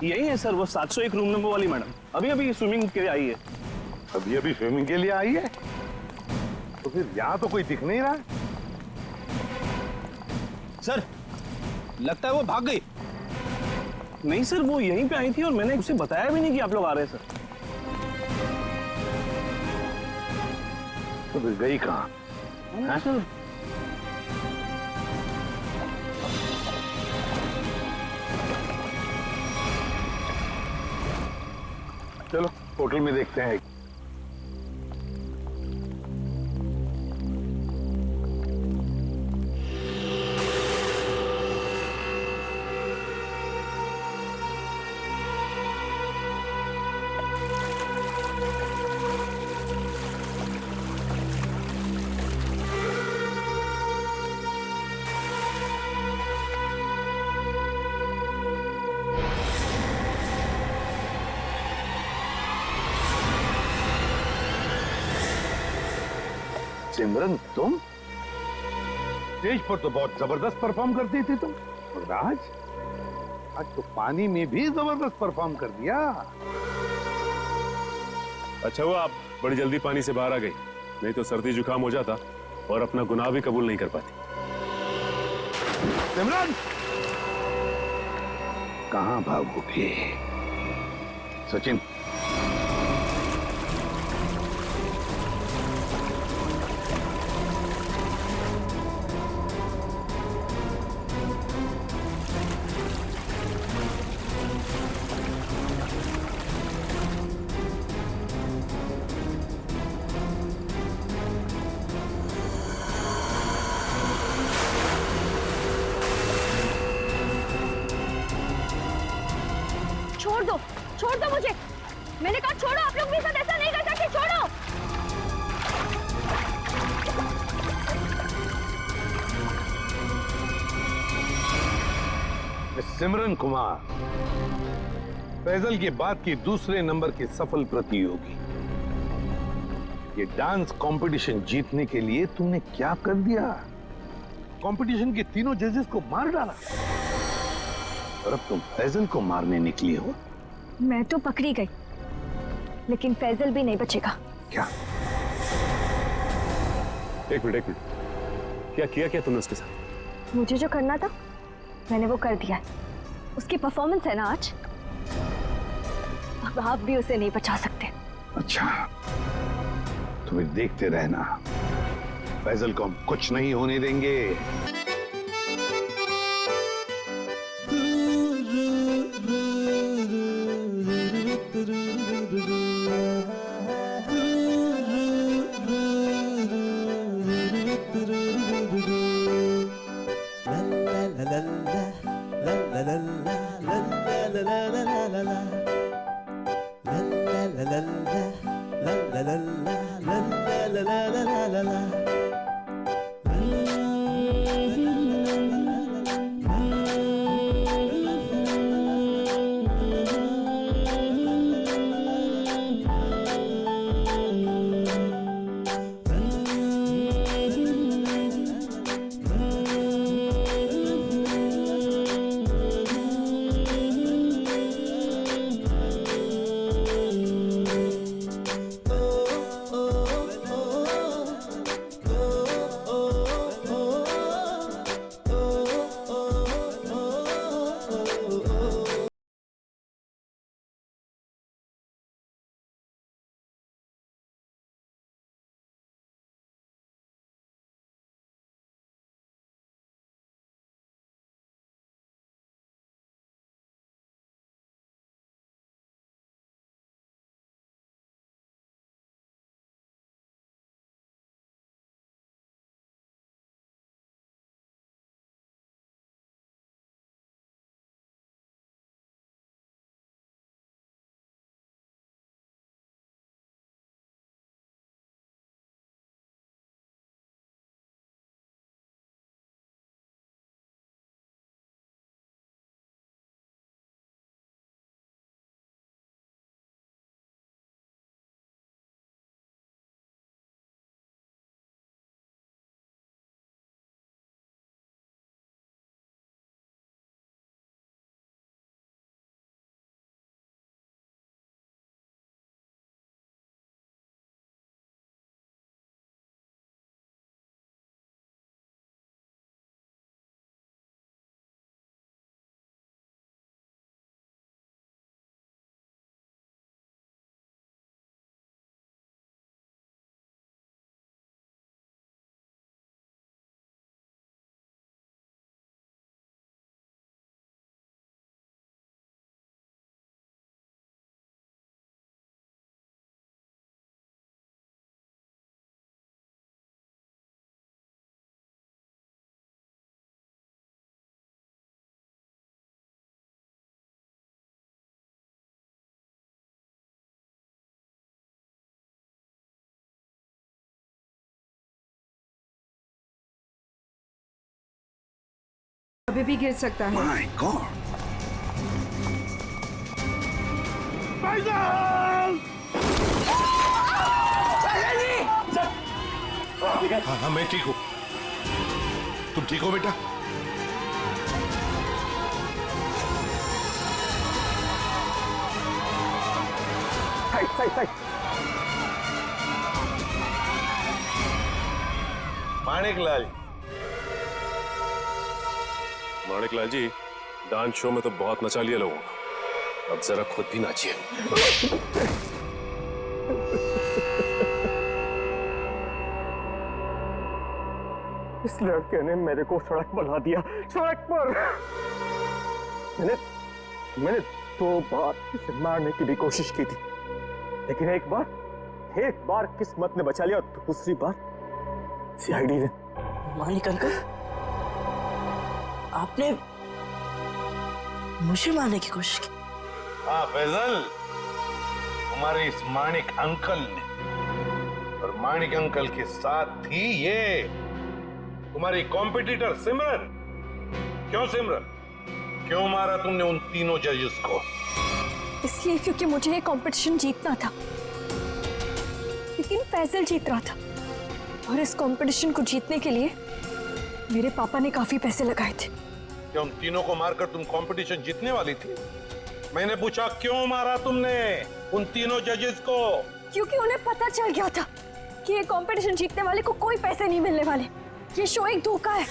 यही है सर, वो 701 रूम नंबर वाली मैडम। अभी अभी स्विमिंग के लिए आई है। अभी अभी स्विमिंग के लिए आई है? तो फिर यहाँ तो कोई दिख नहीं रहा। सर, लगता है वो भाग गई। नहीं सर, वो यहीं पे आई थी और मैंने उसे बताया भी नहीं कि आप लोग आ रहे हैं सर। तो फिर गई कहाँ? सर चलो होटल में देखते हैं। सिमरन, तुम स्टेज पर तो बहुत जबरदस्त परफॉर्म करती थी तुम, और आज तो पानी में भी जबरदस्त परफॉर्म कर दिया। अच्छा हुआ आप बड़ी जल्दी पानी से बाहर आ गई, नहीं तो सर्दी जुकाम हो जाता और अपना गुनाह भी कबूल नहीं कर पाती। सिमरन, कहां भागोगे? सचिन, छोड़ दो मुझे। मैंने कहा छोड़ो, आप लोग मेरे साथ ऐसा नहीं कर सकते, छोड़ो। सिमरन कुमार, फैजल की बात की दूसरे नंबर की सफल प्रतियोगी। ये डांस कंपटीशन जीतने के लिए तुमने क्या कर दिया? कंपटीशन के तीनों जजेस को मार डाला और अब तुम फैजल को मारने निकली हो। मैं तो पकड़ी गई, लेकिन फैजल भी नहीं बचेगा। क्या? एक मिनट, क्या किया तुमने उसके साथ? मुझे जो करना था मैंने वो कर दिया। उसकी परफॉर्मेंस है ना आज, अब आप भी उसे नहीं बचा सकते। अच्छा, तुम्हें देखते रहना, फैजल को हम कुछ नहीं होने देंगे। कभी भी गिर सकता है। My God. हाँ, मैं ठीक हूँ। तुम ठीक हो बेटा? माणिकलाल, माणिकलाल जी, डांस शो में तो बहुत नचा लिया लोगों को, अब जरा खुद भी नाचिए। इस लड़के ने मेरे को सड़क बना दिया, सड़क पर। मैंने 2 बार इसे मारने की भी कोशिश की थी, लेकिन एक बार किस्मत ने बचा लिया और दूसरी बार सीआईडी ने। मालिक अंकल, आपने मुझे मारने की कोशिश की? हाँ फैजल, तुम्हारे इस माणिक अंकल ने, और माणिक अंकल के साथ थी ये तुम्हारी कॉम्पिटिटर सिमरन। क्यों सिमरन, क्यों मारा तुमने उन तीनों जजेस को? इसलिए क्योंकि मुझे ये कंपटीशन जीतना था, लेकिन फैजल जीत रहा था, और इस कंपटीशन को जीतने के लिए मेरे पापा ने काफी पैसे लगाए थे। क्या उन तीनों को मारकर तुम कंपटीशन जीतने वाली थी? मैंने पूछा क्यों मारा तुमने उन तीनों जजेस को? क्योंकि उन्हें पता चल गया था कि ये कंपटीशन जीतने वाले को कोई पैसे नहीं मिलने वाले, ये शो एक धोखा है।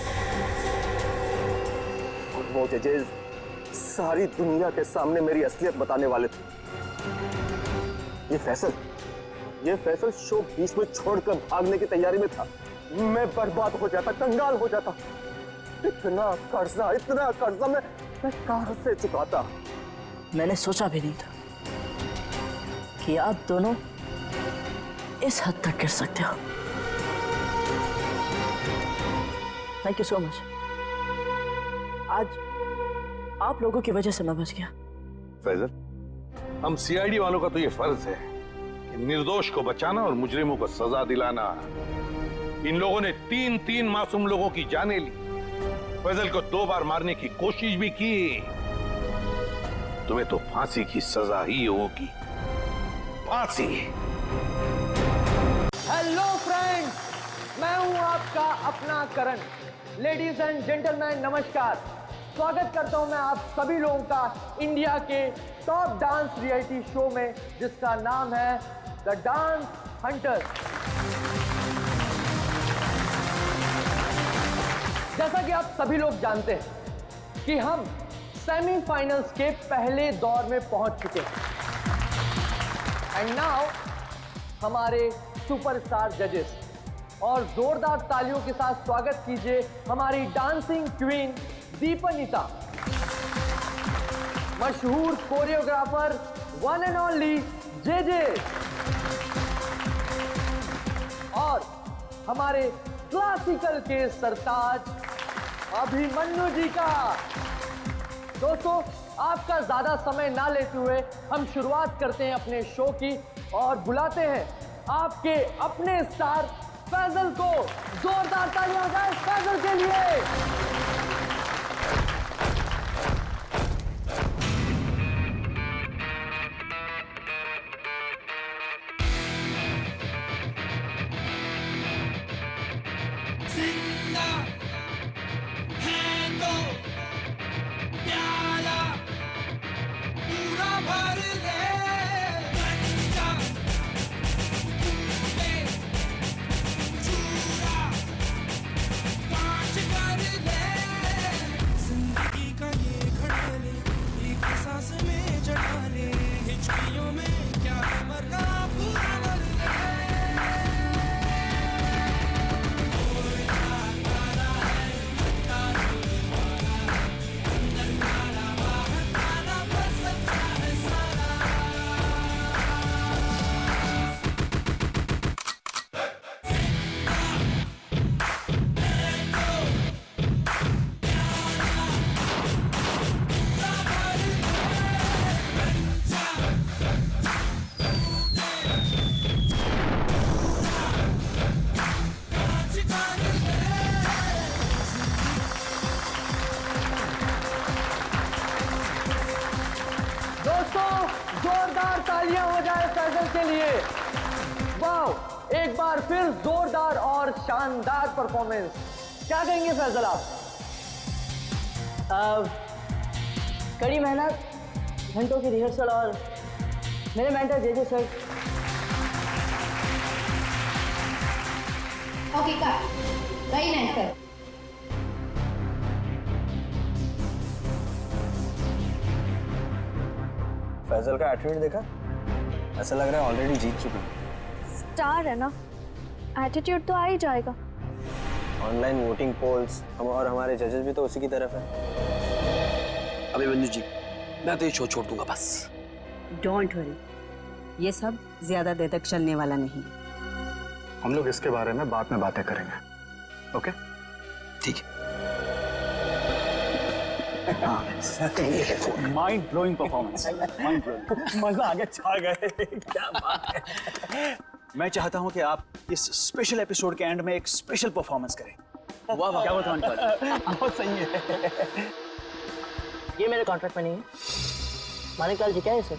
और वो जजेस सारी दुनिया के सामने मेरी असलियत बताने वाले थे। ये फैसल शो बीच में छोड़कर भागने की तैयारी में था। मैं बर्बाद हो जाता, कंगाल हो जाता। इतना कर्जा मैं कहां से चुकाता? मैंने सोचा भी नहीं था कि आप दोनों इस हद तक गिर सकते हो। Thank you so much. आज आप लोगों की वजह से मैं बच गया। फैजल, हम सीआईडी वालों का तो ये फर्ज है कि निर्दोष को बचाना और मुजरिमों को सजा दिलाना। इन लोगों ने 3 मासूम लोगों की जानें ली, फैजल को 2 बार मारने की कोशिश भी की। तुम्हें तो फांसी की सजा ही होगी, फांसी। हेलो फ्रेंड्स, मैं हूं आपका अपना करण। लेडीज एंड जेंटलमैन, नमस्कार। स्वागत करता हूं मैं आप सभी लोगों का इंडिया के टॉप डांस रियलिटी शो में, जिसका नाम है द डांस हंटर्स। जैसा कि आप सभी लोग जानते हैं कि हम सेमीफाइनल्स के पहले दौर में पहुंच चुके हैं। एंड नाउ हमारे सुपरस्टार जजेस, और जोरदार तालियों के साथ स्वागत कीजिए हमारी डांसिंग क्वीन दीपनिता, मशहूर choreographer one and only JJ, और हमारे क्लासिकल के सरताज अभिमन्यु जी का। दोस्तों, आपका ज्यादा समय ना लेते हुए हम शुरुआत करते हैं अपने शो की, और बुलाते हैं आपके अपने स्टार फैजल को। जोरदार तालियां गाएं फैजल के लिए। कर ले जोरदार तालियां हो जाए फैजल के लिए। वाह, एक बार फिर जोरदार और शानदार परफॉर्मेंस। क्या कहेंगे फैजल आप? कड़ी मेहनत, घंटों की रिहर्सल और मेरे mentor JJ sir. Okay cut, very nice sir. Faisal का एटीट्यूड देखा, ऐसा लग रहा है ऑलरेडी जीत चुकी है। स्टार है ना, एटीट्यूड तो आ ही जाएगा। ऑनलाइन वोटिंग पोल्स हम और हमारे जजेस भी तो उसी की तरफ है। अभिमन्यु जी, मैं तो ये शो छोड़ दूंगा बस। डोंट वरी, ये सब ज्यादा देर तक चलने वाला नहीं है। हम लोग इसके बारे में बाद में बातें करेंगे, ओके? ठीक है। Mind blowing performance, mind blowing, मजा आ गया, छा गए, क्या बात है। मैं चाहता हूं कि आप इस स्पेशल एपिसोड के एंड में एक स्पेशल परफॉर्मेंस करें। वाह वाह, क्या बताऊं अंकल, बहुत सही है। ये मेरे कॉन्ट्रैक्ट में नहीं है। मानिकलाल जी क्या है सर?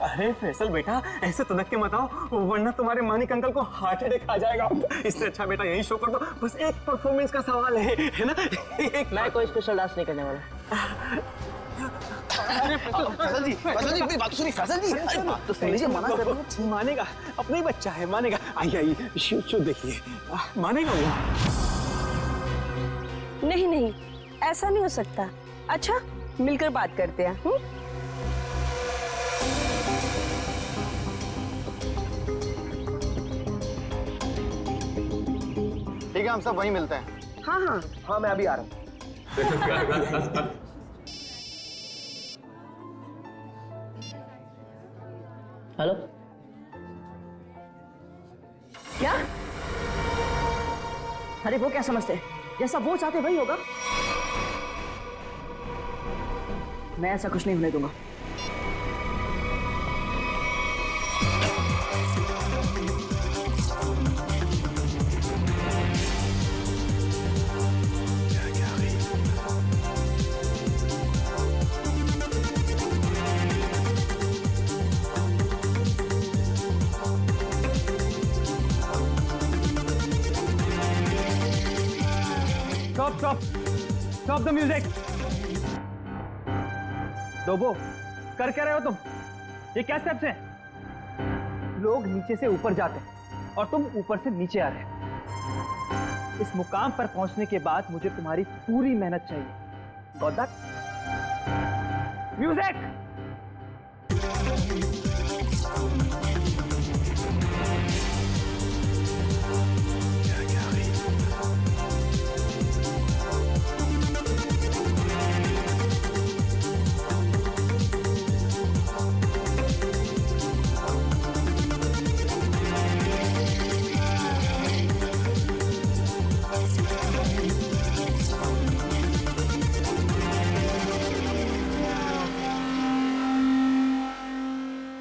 अरे फैसल बेटा, ऐसे तनक के मत आओ, वरना तुम्हारे मानिक अंकल को हार्ट अटैक आ जाएगा। इससे अच्छा बेटा यही शो कर दो, बस एक परफॉर्मेंस का सवाल है ना? मैं कोई स्पेशल डांस नहीं करने वाला। फैजल जी, मेरी बात सुनिए। फैजल जी, अरे बात तो सुन लीजिए, मना कर रहा हूं। मानेगा, अपना ही बच्चा है, मानेगा। आइए शो देखिए, मानेगा वो। नहीं नहीं, ऐसा नहीं हो सकता। अच्छा, मिलकर बात करते हैं। ठीक है, हम सब वहीं मिलते हैं। हाँ हाँ हाँ, मैं अभी आ रहा हूँ। हेलो, क्या? अरे वो क्या समझते हैं, जैसा वो चाहते वही होगा। मैं ऐसा कुछ नहीं होने दूंगा। Stop the music. डोबो, कर क्या रहे हो तुम? ये क्या स्टेप्स हैं? लोग नीचे से ऊपर जाते हैं और तुम ऊपर से नीचे आ रहे हो। इस मुकाम पर पहुंचने के बाद मुझे तुम्हारी पूरी मेहनत चाहिए। Got that? म्यूजिक।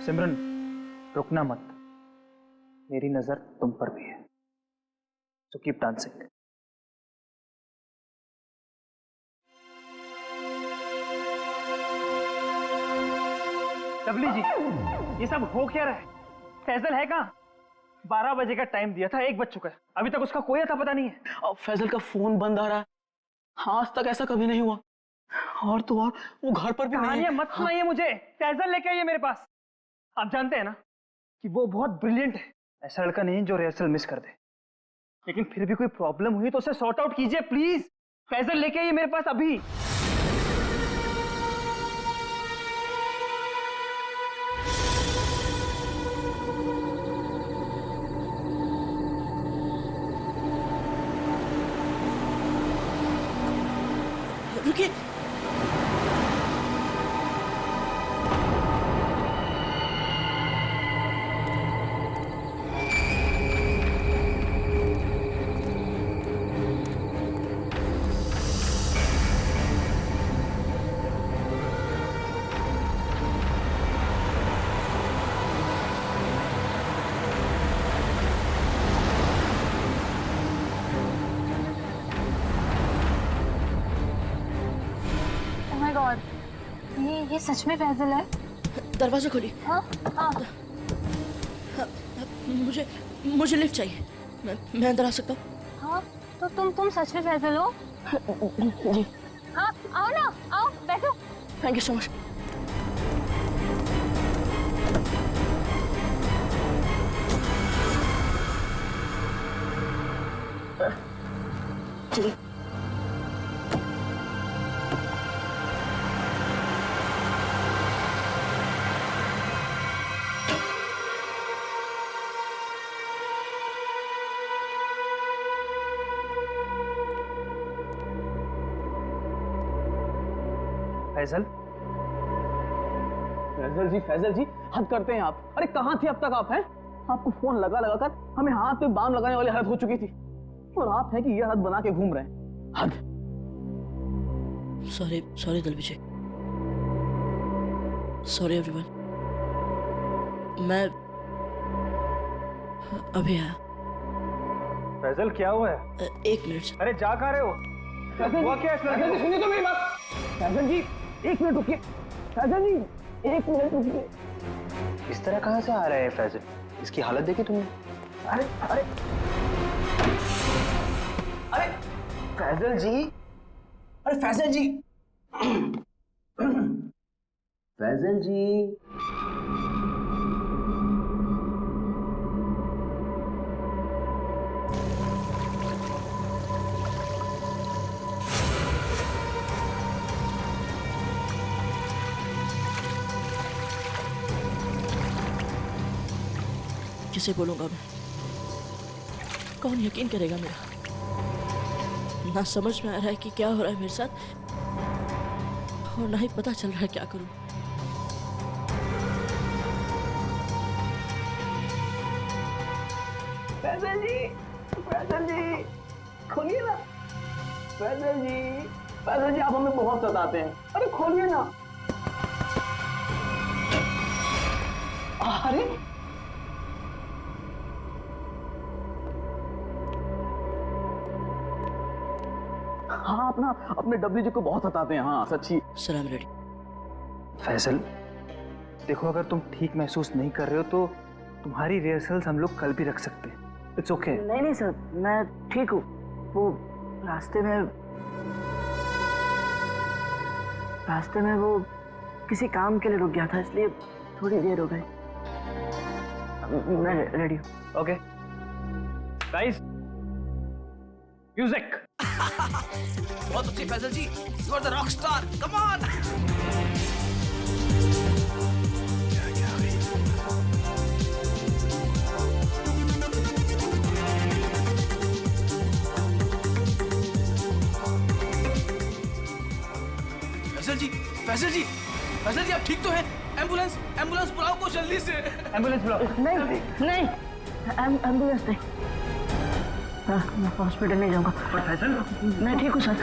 सिमरन, रुकना मत, मेरी नजर तुम पर भी है, सो कीप डांसिंग। लवली जी, ये सब हो क्या रहा है? फैजल है कहाँ? 12 बजे का टाइम दिया था, 1 बज चुका है, अभी तक उसका कोई अता पता नहीं है। अब फैजल का फोन बंद आ रहा है। हाँ, आज तक ऐसा कभी नहीं हुआ। और तो और वो घर पर भी नहीं है। कहानियां मत सुनाइए मुझे, फैजल लेके आइए मेरे पास। आप जानते हैं ना कि वो बहुत ब्रिलियंट है, ऐसा लड़का नहीं जो रिहर्सल मिस कर दे। लेकिन फिर भी कोई प्रॉब्लम हुई तो उसे सॉर्ट आउट कीजिए प्लीज। फैजल लेके आइए मेरे पास अभी। रुकिए, ये सच में फैजल है? दरवाजा खोलिए। हाँ हाँ मुझे मुझे लिफ्ट चाहिए। मैं अंदर आ सकता हूँ? हाँ, तो तुम सच में फैजल हो? जी। हाँ आओ ना, आओ बैठो। Thank you so much. चलिए। फैजल, फैजल जी हद करते हैं आप। अरे कहाँ थे अब तक आप? हैं आपको फोन लगा लगा कर हमें हाथ पे बाम लगाने वाली हालत हो चुकी थी, और आप हैं कि ये हालत बना के घूम रहे हैं। हद। Sorry Dalvi ji. Sorry everyone. मैं अभी आया। फैजल क्या हुआ है? एक मिनट। अरे जा कहाँ रहे हो? हुआ क्या? सुनिए तो मेरी बात। फैजल जी एक मिनट रुकिए। फैजल जी एक मिनट रुकिए। इस तरह कहाँ से आ रहा है फैजल? इसकी हालत देखी तुमने? अरे अरे अरे फैजल जी, अरे फैजल जी, फैजल जी। किसे बोलूंगा मैं? कौन यकीन करेगा मेरा? ना समझ में आ रहा है कि क्या हो रहा है मेरे साथ, और ना ही पता चल रहा है क्या करूं। फैजल जी खोलिए ना। फैजल जी आप हमें बहुत सताते हैं। अरे खोलिए ना। अरे हाँ, अपने डब्ल्यू जी को बहुत सताते हैं। हाँ सच्ची। सलाम रेडी। फैजल देखो, अगर तुम ठीक महसूस नहीं कर रहे हो तो तुम्हारी रिहर्सल्स हम लोग कल भी रख सकते हैं। It's okay. नहीं सर, मैं ठीक हूँ। वो रास्ते में वो किसी काम के लिए रुक गया था, इसलिए थोड़ी देर हो गई। मैं रेडी हूँ। Okay guys, music. बहुत अच्छी Faisal ji, you are the rock star, come on. Faisal ji आप ठीक तो हैं? एम्बुलेंस बुलाओ को जल्दी से। एम्बुलेंस बुलाओ। नहीं एम्बुलेंस नहीं। मैं हॉस्पिटल नहीं जाऊंगा। फैजल मैं ठीक हूँ सर।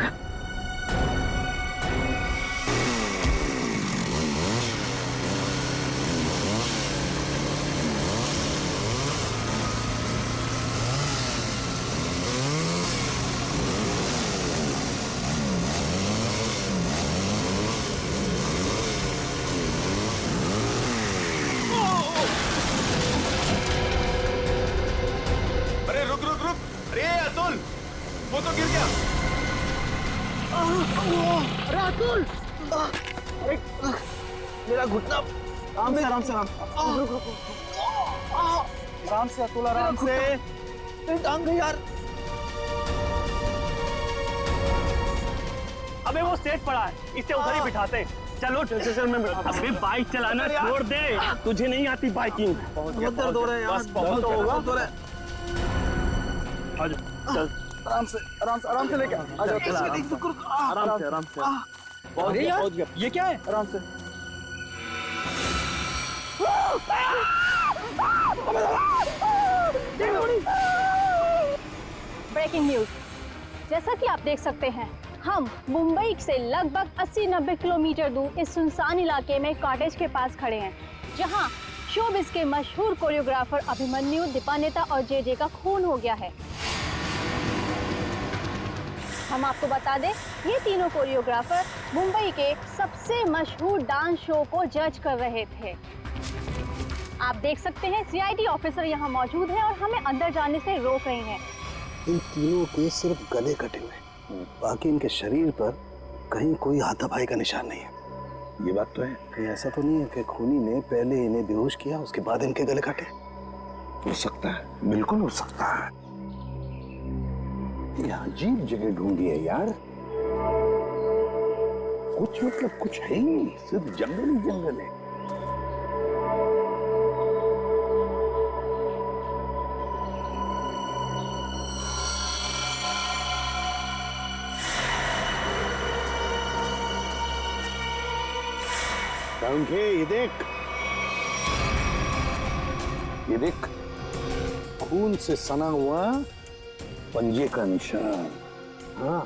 वो तो गिर गया। राहुल, मेरा घुटना। आराम से अतुल, आराम से। टांग गई यार। अबे वो सेट पड़ा है, इसे उधर ही बिठाते। चलो स्टेशन में बैठा। अबे बाइक चलाना छोड़ दे, तुझे नहीं आती बाइकिंग। बहुत दर्द हो रहा है यार। बहुत होगा। चल आराम से लेके आ जाओ। आराम से। बहुत गया। ये क्या है? आराम से। Breaking news. जैसा कि आप देख सकते हैं, हम मुंबई से लगभग 80-90 किलोमीटर दूर इस सुनसान इलाके में कॉटेज के पास खड़े हैं, जहां शोबिस के मशहूर कोरियोग्राफर अभिमन्यु, दीपानेता और जे का खून हो गया है। हम आपको बता दें, ये तीनों कोरियोग्राफर मुंबई के सबसे मशहूर डांस शो को जज कर रहे थे। आप देख सकते हैं सीआईडी ऑफिसर यहाँ मौजूद है और हमें अंदर जाने से रोक रही हैं। इन तीनों के सिर्फ गले कटे हुए, बाकी इनके शरीर पर कहीं कोई हाथापाई का निशान नहीं है। ये बात तो है। कहीं ऐसा तो नहीं है कि खूनी ने पहले इन्हें बेहोश किया, उसके बाद इनके गले काटे? हो सकता है, बिल्कुल हो सकता है। ये अजीब जगह ढूंढी है यार, कुछ मतलब कुछ है ही नहीं, सिर्फ जंगल ही जंगल है। ये देख, खून से सना हुआ पंजे का निशान। हाँ,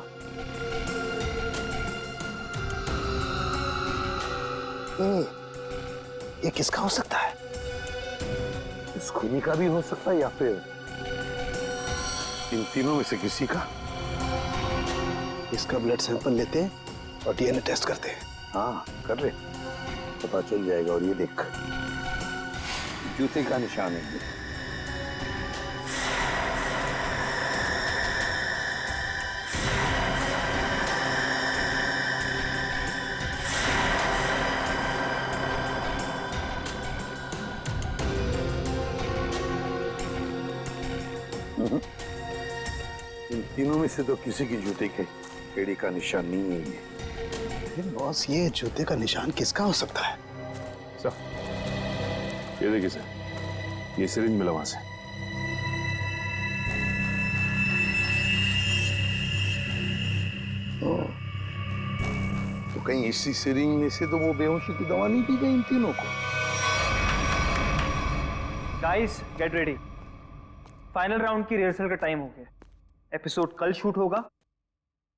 ये किसका हो सकता है? इस खूनी का भी हो सकता है या फिर इन तीनों में से किसी का। इसका ब्लड सैंपल लेते हैं और डीएनए टेस्ट करते हैं। हाँ कर ले, पता चल जाएगा। और ये देख, जूते का निशान है। इन तीनों में से तो किसी की जूते के एड़ी का निशान नहीं है। बॉस, ये जूते का निशान किसका हो सकता है? सर, ये देखिए सर, ये सिरिंज मिला वहां से। तो कहीं इसी सिरिंज में से तो वो बेहोशी की दवा नहीं दी गई इन तीनों को? Guys get ready, final round की रिहर्सल का टाइम हो गया। एपिसोड कल शूट होगा,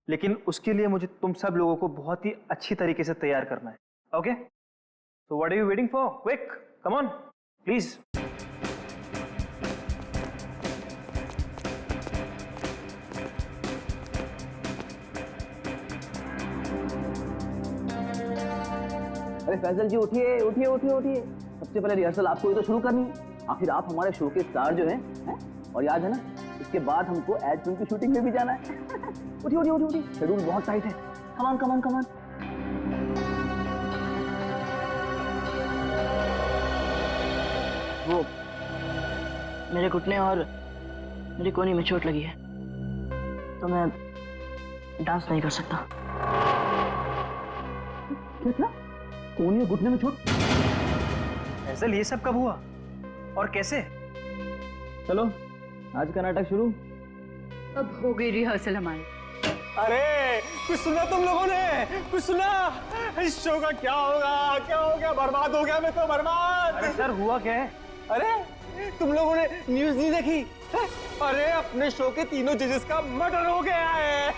लेकिन उसके लिए मुझे तुम सब लोगों को बहुत ही अच्छी तरीके से तैयार करना है। Okay, so what are you waiting for? Quick, come on please. अरे फैजल जी उठिए उठिए उठिए उठिए, सबसे पहले रिहर्सल आपको ही तो शुरू करनी है। आखिर आप हमारे शो के स्टार जो हैं, और याद है ना, इसके बाद हमको एड फिल्म की शूटिंग में भी जाना है। उठिए उठिए उठिए उठिए, शेड्यूल बहुत टाइट है। Come on come on come on. वो मेरे घुटने और मेरी कोहनी में चोट लगी है, तो मैं डांस नहीं कर सकता। क्या? कोहनी और घुटने में चोट? फैजल, ये सब कब हुआ और कैसे? चलो आज का नाटक शुरू। अब हो गई रिहर्सल हमारी। अरे कुछ सुना तुम लोगों ने? कुछ सुना? इस शो का क्या होगा? क्या हो गया? बर्बाद हो गया मैं तो, बर्बाद। अरे सर, हुआ क्या है? अरे तुम लोगों ने न्यूज़ नहीं देखी? अरे अपने शो के तीनों जजेस का मर्डर हो गया है।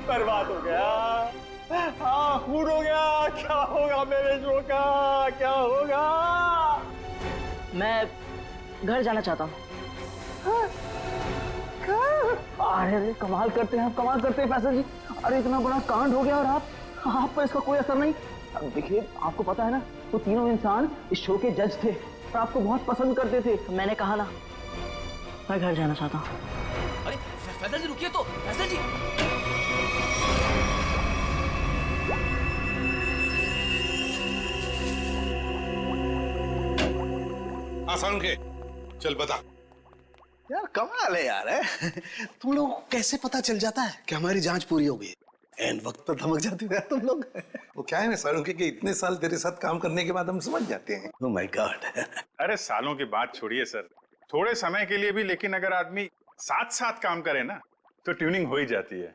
बर्बाद हो गया। हाँ, खून हो गया। क्या होगा मेरे शो का? क्या होगा? मैं घर जाना चाहता हूँ। अरे कमाल करते हैं आप, कमाल करते हैं फैसल जी। अरे इतना बड़ा कांड हो गया और आप पर इसका कोई असर नहीं। देखिए, आपको पता है ना, वो तीनों इंसान इस शो के जज थे और आपको बहुत पसंद करते थे। मैंने कहा ना, मैं घर जाना चाहता हूँ। अरे फैजल जी रुकिए तो, फैजल जी। आसान के चल बता। यार कमाल है यार, है? तुम लोगों को कैसे पता चल जाता है कि हमारी जांच पूरी हो गई? एंड वक्त पर धमक जाते हो यार तुम लोग। वो क्या है ना सारुंखे के इतने साल तेरे साथ काम करने के बाद हम समझ जाते हैं। Oh my God. अरे सालों की बात छोड़िए सर, थोड़े समय के लिए भी, लेकिन अगर आदमी साथ साथ काम करे ना तो ट्यूनिंग हो ही जाती है।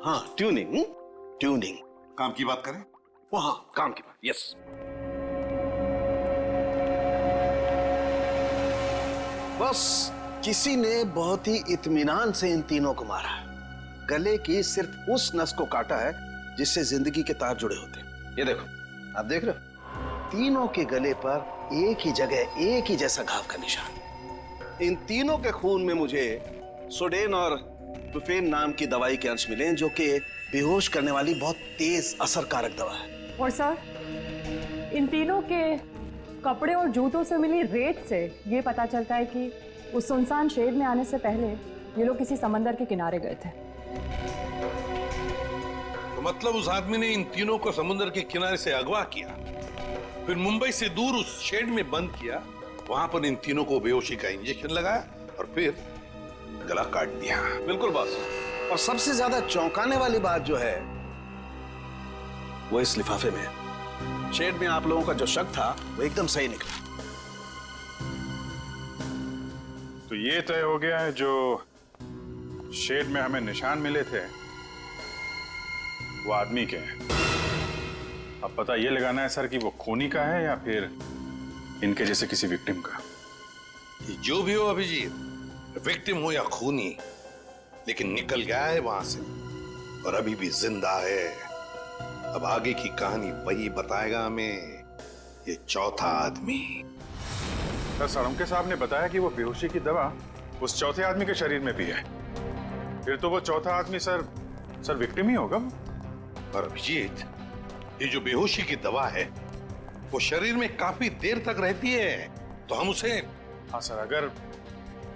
हाँ, ट्यूनिंग। काम की बात करें? वो हाँ, काम की बात। यस। बस किसी ने बहुत ही इत्मीनान से इन तीनों को मारा। गले की सिर्फ उस नस को काटा है जिससे जिंदगी के तार जुड़े होते हैं। ये देखो, आप देख रहे हो, तीनों के गले पर एक ही जगह एक ही जैसा घाव का निशान। इन तीनों के खून में मुझे सोडेन और बुफेन नाम की दवाई के अंश मिले, जो कि बेहोश करने वाली बहुत तेज असरकारक दवा है। और सर, इन तीनों के कपड़े और जूतों से मिली रेत से ये पता चलता है कि उस सुनसान शेड में आने से पहले ये लोग किसी समंदर के किनारे गए थे। तो मतलब उस आदमी ने इन तीनों को समुद्र के किनारे से अगवा किया, फिर मुंबई से दूर उस शेड में बंद किया, वहां पर इन तीनों को बेहोशी का इंजेक्शन लगाया और फिर गला काट दिया। बिल्कुल बॉस। और सबसे ज्यादा चौंकाने वाली बात जो है वो इस लिफाफे में है। शेड में आप लोगों का जो शक था वो एकदम सही निकला। तो ये तय हो गया है, जो शेड में हमें निशान मिले थे वो आदमी के हैं। अब पता ये लगाना है सर कि वो खूनी का है या फिर इनके जैसे किसी विक्टिम का। जो भी हो अभिजीत, विक्टिम हो या खूनी, लेकिन निकल गया है वहां से और अभी भी जिंदा है। अब आगे की कहानी वही बताएगा हमें, ये चौथा आदमी। सर, सड़मके साहब ने बताया कि वो बेहोशी की दवा उस चौथे आदमी के शरीर में भी है। फिर तो वो चौथा आदमी सर विक्टिम ही होगा। और अभिजीत, ये जो बेहोशी की दवा है वो शरीर में काफी देर तक रहती है, तो हम उसे। हाँ सर,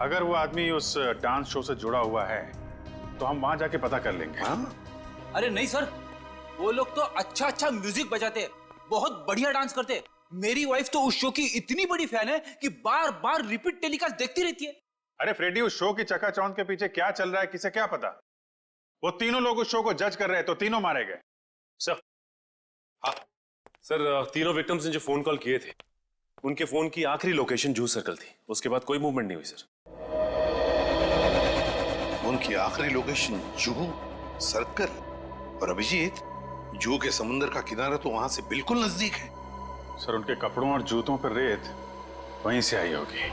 अगर वो आदमी उस डांस शो से जुड़ा हुआ है तो हम वहां जाके पता कर लेंगे। हाँ? अरे नहीं सर, वो लोग तो अच्छा म्यूजिक बजाते, बहुत बढ़िया डांस करते। मेरी वाइफ तो उस शो की इतनी बड़ी फैन है कि बार बार रिपीट टेलीकास्ट देखती रहती है। अरे फ्रेडी, उस शो की चकाचौंध के पीछे क्या चल रहा है किसे क्या पता। वो तीनों लोग उस शो को जज कर रहे हैं तो तीनों मारे गए। सर, हाँ सर, तीनों विक्टिम्स ने जो फोन कॉल किए थे उनके फोन की आखिरी लोकेशन जूह सर्कल थी। उसके बाद कोई मूवमेंट नहीं हुई सर। उनकी आखिरी लोकेशन जूह सर्कल? और अभिजीत, जूह के समुद्र का किनारा तो वहां से बिल्कुल नजदीक है। सर, उनके कपड़ों और जूतों पर रेत वहीं से आई होगी।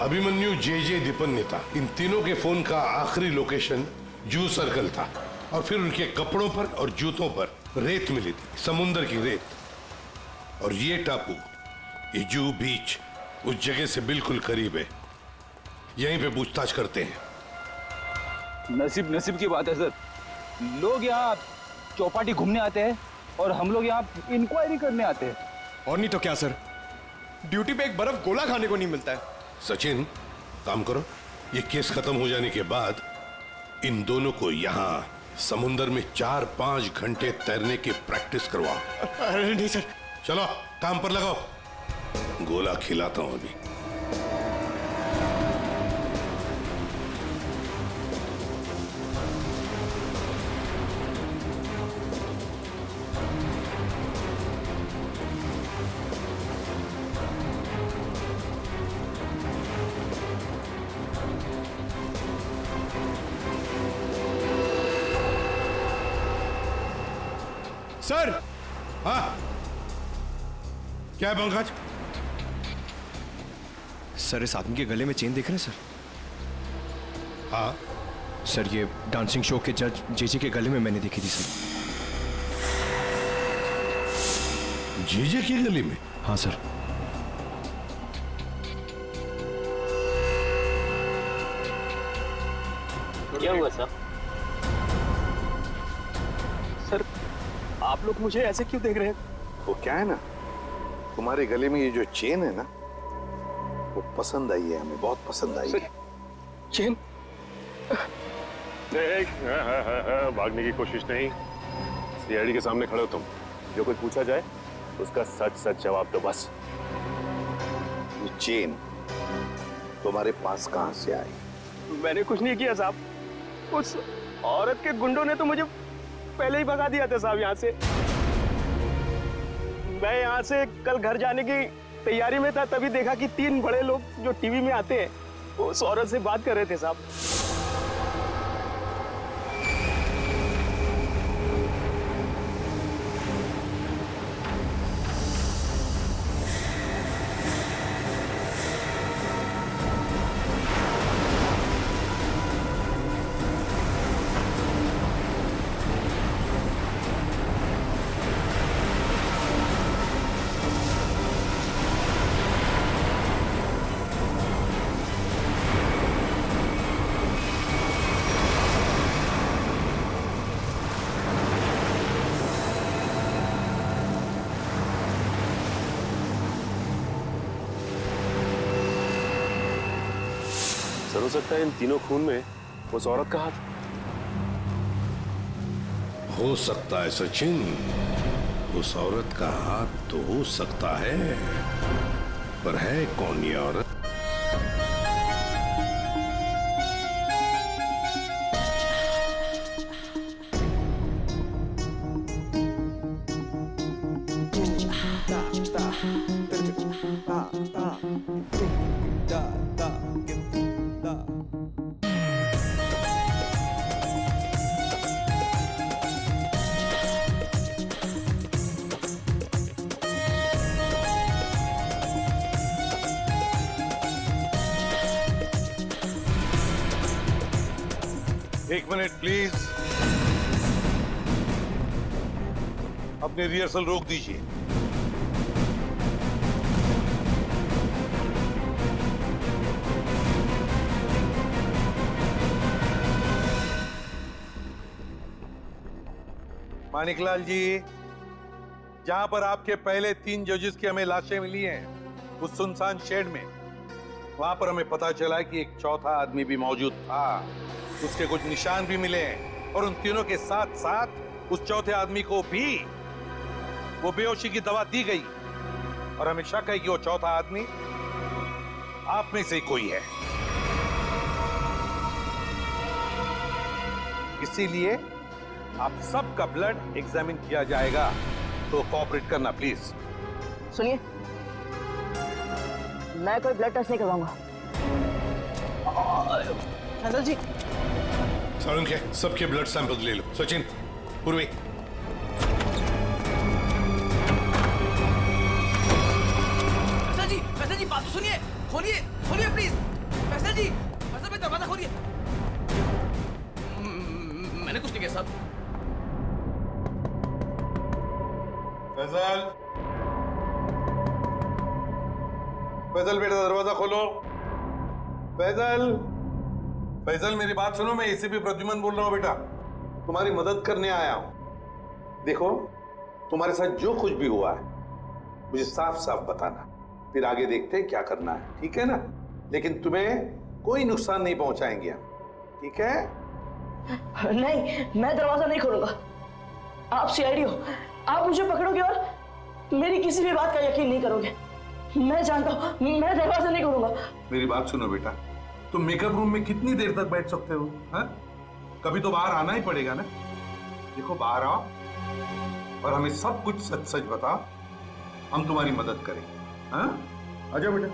अभिमन्यु जे दीपन्नेता, इन तीनों के फोन का आखिरी लोकेशन जूह सर्कल था और फिर उनके कपड़ों पर और जूतों पर रेत मिली थी, समुद्र की रेत। और ये टापू, ये जूह बीच, उस जगह से बिल्कुल करीब है। यहीं पे पूछताछ करते हैं। नसीब की बात है सर, लोग यहाँ चौपाटी घूमने आते हैं और हम लोग यहाँ इंक्वायरी करने आते हैं। और नहीं तो क्या सर, ड्यूटी पे एक बर्फ गोला खाने को नहीं मिलता है। सचिन, काम करो, ये केस खत्म हो जाने के बाद इन दोनों को यहाँ समुंदर में 4-5 घंटे तैरने की प्रैक्टिस करवाओ। अरे नहीं सर। चलो काम पर लगाओ, गोला खिलाता हूं अभी। सर। हाँ, क्या है पंकज? सर, इस आदमी के गले में चेन देख रहे हैं सर? हाँ सर, ये डांसिंग शो के जज जेजे के गले में मैंने देखी थी सर। जेजे के गले में? हाँ सर। क्या हुआ सर? सर, आप लोग मुझे ऐसे क्यों देख रहे हैं? वो क्या है ना, तुम्हारे गले में ये जो चेन है ना, वो पसंद आई है हमें, बहुत पसंद आई है। चेन? देख, भागने की कोशिश नहीं। सीआईडी के सामने खड़े हो तुम, जो कुछ पूछा जाए उसका सच सच जवाब दो बस। ये चेन तुम्हारे पास कहां से आई? मैंने कुछ नहीं किया साहब, उस औरत के गुंडों ने तो मुझे पहले ही भगा दिया था साहब यहाँ से। मैं यहाँ से कल घर जाने की तैयारी में था, तभी देखा कि 3 बड़े लोग जो टीवी में आते हैं वो उस औरत से बात कर रहे थे साहब। सर हो सकता है इन तीनों खून में उस औरत का हाथ। हो सकता है सचिन, उस औरत का हाथ तो हो सकता है, पर है कौन ये औरत? एक मिनट प्लीज, अपनी रिहर्सल रोक दीजिए। मानिकलाल जी, जहां पर आपके पहले 3 जजेस की हमें लाशें मिली हैं, उस सुनसान शेड में, वहां पर हमें पता चला कि एक चौथा आदमी भी मौजूद था। उसके कुछ निशान भी मिले हैं और उन तीनों के साथ साथ उस चौथे आदमी को भी वो बेहोशी की दवा दी गई और हमें शक है कि वो चौथा आदमी आप में से कोई है। इसीलिए आप सबका ब्लड एग्जामिन किया जाएगा, तो कोऑपरेट करना प्लीज। सुनिए, मैं कोई ब्लड टेस्ट नहीं करवाऊंगा। फैजल जी, सर उनके सबके ब्लड सैंपल ले लो। सचिन, पूर्वी। फैसल जी बात तो सुनिए, खोलिए खोलिए प्लीज। फैसल जी, फैसल भाई दरवाजा खोलिए। मैंने कुछ नहीं किया साहब। फैजल, फैजल बेटा दरवाजा खोलो। फैजल, फैजल मेरी बात सुनो, मैं एसीपी प्रद्युमन बोल रहा हूँ बेटा, तुम्हारी मदद करने आया हूं। देखो, तुम्हारे साथ जो कुछ भी हुआ है मुझे साफ साफ बताना, फिर आगे देखते हैं क्या करना है, ठीक है ना? लेकिन तुम्हें कोई नुकसान नहीं पहुंचाएंगे हम, ठीक है? नहीं, मैं दरवाजा नहीं खोलूंगा। आप सीआईडी हो, आप मुझे पकड़ोगे और मेरी किसी भी बात का यकीन नहीं करोगे। मैं जानता हूं, मैं दरवाजा नहीं खोलूंगा। मेरी बात सुनो बेटा, तुम मेकअप रूम में कितनी देर तक बैठ सकते हो? हाँ? कभी तो बाहर आना ही पड़ेगा ना। देखो, बाहर आओ और हमें सब कुछ सच सच बताओ, हम तुम्हारी मदद करेंगे। हाँ? आजा बेटा,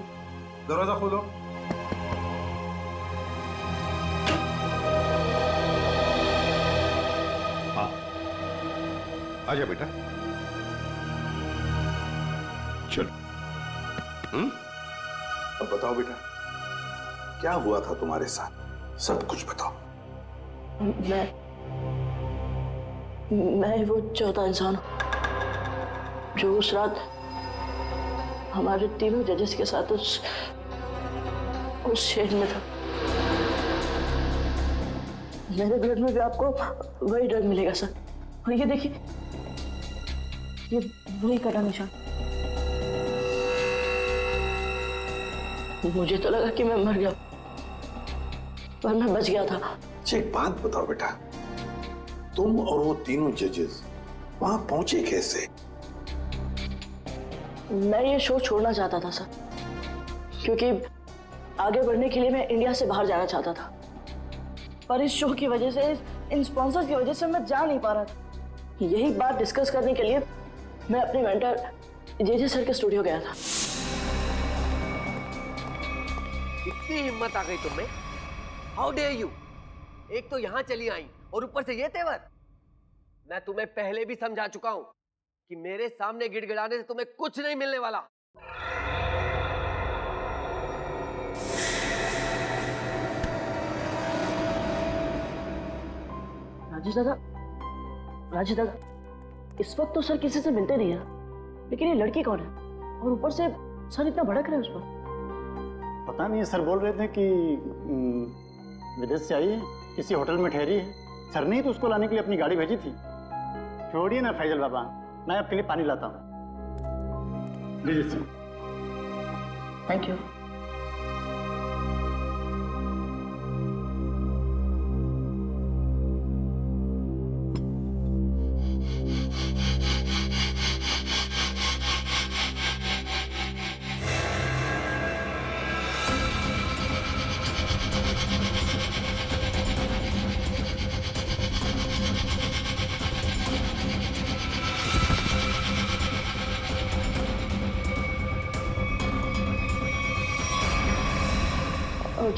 दरवाजा खोलो। हाँ, आजा बेटा, चलो। अब बताओ बेटा, क्या हुआ था तुम्हारे साथ? सब कुछ बताओ। मैं वो चौथा इंसान हूं जो उस रात हमारे तीनों जजेस के साथ उस शेड में था। मेरे ब्लड में भी आपको वही ड्रग मिलेगा सर। और ये देखिए, ये वही कटा निशान। मुझे तो लगा कि मैं मर गया, पर मैं बच गया था। अच्छा, एक बात बताओ बेटा, तुम और वो तीनों जजेस वहां पहुंचे कैसे? मैं ये शो छोड़ना चाहता था सर, क्योंकि आगे बढ़ने के लिए मैं इंडिया से बाहर जाना चाहता था, पर इस शो की वजह से, इन स्पॉन्सर्स की वजह से मैं जा नहीं पा रहा था। यही बात डिस्कस करने के लिए मैं अपने मेंटर जेजे सर के स्टूडियो गया था। इतनी हिम्मत आ गई तुम्हें? How dare you! एक तो यहां चली आई और ऊपर से ये तेवर। मैं तुम्हें पहले भी समझा चुका हूं कि मेरे सामने गिड़गिड़ाने से तुम्हें कुछ नहीं मिलने वाला। राजेश दादा, इस वक्त तो सर किसी से मिलते नहीं है, लेकिन ये लड़की कौन है? और ऊपर से सर इतना भड़क रहे हैं उस पर। पता नहीं, सर बोल रहे थे कि विदेश से आई है, किसी होटल में ठहरी है। सर ने ही तो उसको लाने के लिए अपनी गाड़ी भेजी थी। छोड़िए ना फैजल बाबा, मैं आपके लिए पानी लाता हूँ। लीजिए सर। Thank you.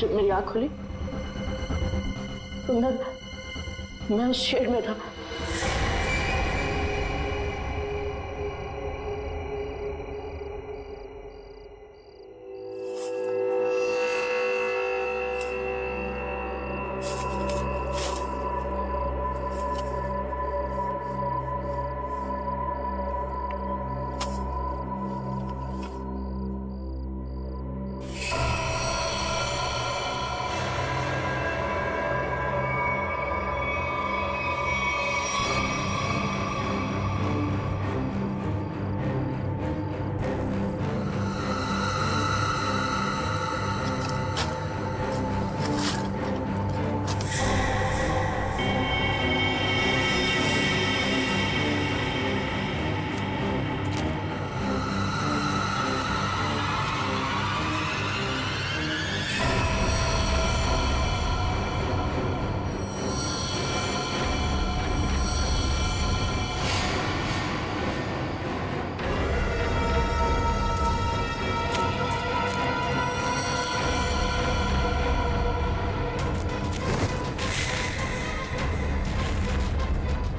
जब मेरी आंख खुली तो मैं उस शेड में था।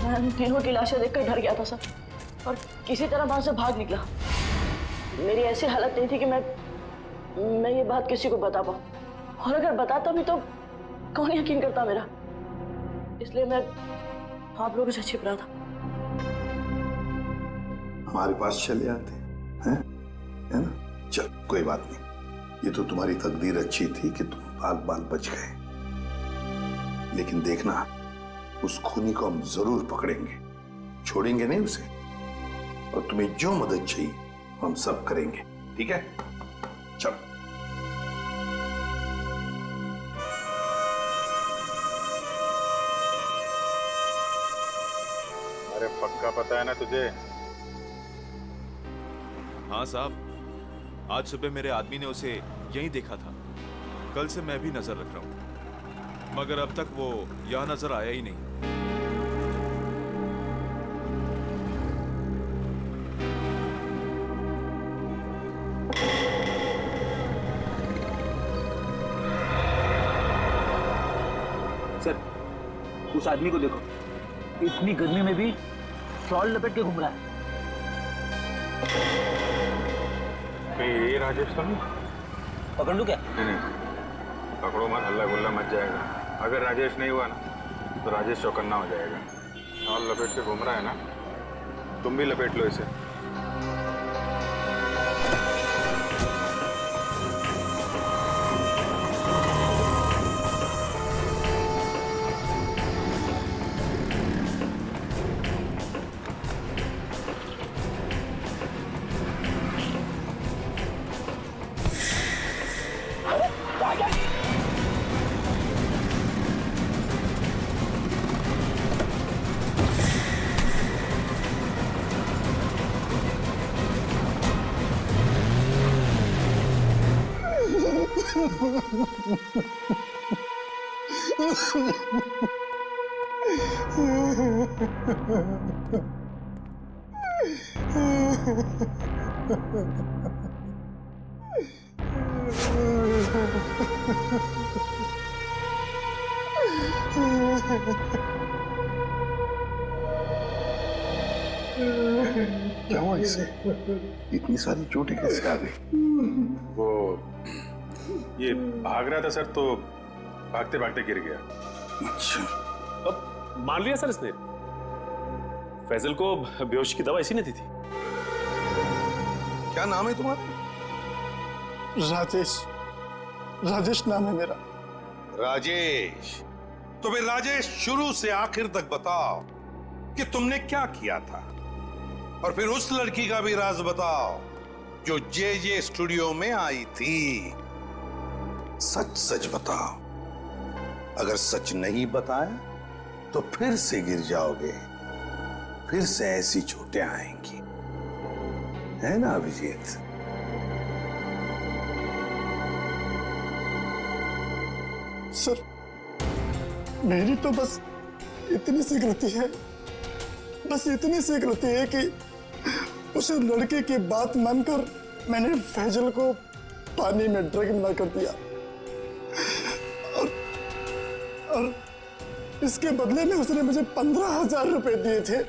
मैं तीनों की लाशें देखकर डर गया था सर, और किसी तरह वहां से भाग निकला। मेरी ऐसी हालत नहीं थी कि मैं ये बात किसी को बता पाऊं, और अगर बताता भी तो कौन यकीन करता मेरा। इसलिए मैं आप लोगों से छिप रहा था। हमारे पास चले आते हैं, है ना? चल कोई बात नहीं, ये तो तुम्हारी तकदीर अच्छी थी कि तुम बाल बाल बच गए। लेकिन देखना, उस खूनी को हम जरूर पकड़ेंगे, छोड़ेंगे नहीं उसे। और तुम्हें जो मदद चाहिए हम सब करेंगे, ठीक है? चलो। अरे पक्का पता है ना तुझे? हाँ साहब, आज सुबह मेरे आदमी ने उसे यहीं देखा था। कल से मैं भी नजर रख रहा हूं, मगर अब तक वो यहां नजर आया ही नहीं। सर, उस आदमी को देखो, इतनी गर्मी में भी शॉल लपेट के घूम रहा है। ये राजेश तो नहीं? पकड़ लूं क्या? नहीं, पकड़ो मत, हल्ला गुल्ला मच जाएगा। अगर राजेश नहीं हुआ ना तो राजेश चौकन्ना हो जाएगा। शॉल लपेट के घूम रहा है ना, तुम भी लपेट लो इसे। क्या हुआ इसे? इतनी सारी चोटें कैसे आ गई? वो ये भाग रहा था सर, तो भागते भागते गिर गया। अच्छा, अब मान लिया सर इसने? फैजल को बेहोशी की दवा इसी ने दी थी। क्या नाम है तुम्हारा? राजेश। राजेश नाम है मेरा। राजेश? तो फिर राजेश, शुरू से आखिर तक बताओ कि तुमने क्या किया था, और फिर उस लड़की का भी राज बताओ जो जे स्टूडियो में आई थी। सच सच बताओ। अगर सच नहीं बताया तो फिर से गिर जाओगे, फिर से ऐसी चोटें आएंगी, है ना अभिजीत? सर, मेरी तो बस इतनी सी गलती है, बस इतनी सी गलती है कि उस लड़के की बात मानकर मैंने फैजल को पानी में ड्रग मिला कर दिया। और इसके बदले में उसने मुझे 15,000 रुपए दिए थे।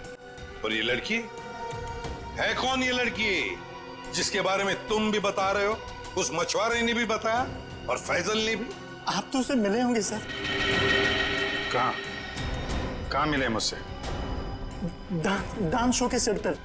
और ये लड़की है कौन? ये लड़की जिसके बारे में तुम भी बता रहे हो, उस मछुआरे ने भी बताया और फैजल ने भी। आप तो उसे मिले होंगे सर। कहाँ मिले मुझसे? डांस शो के सेट पर।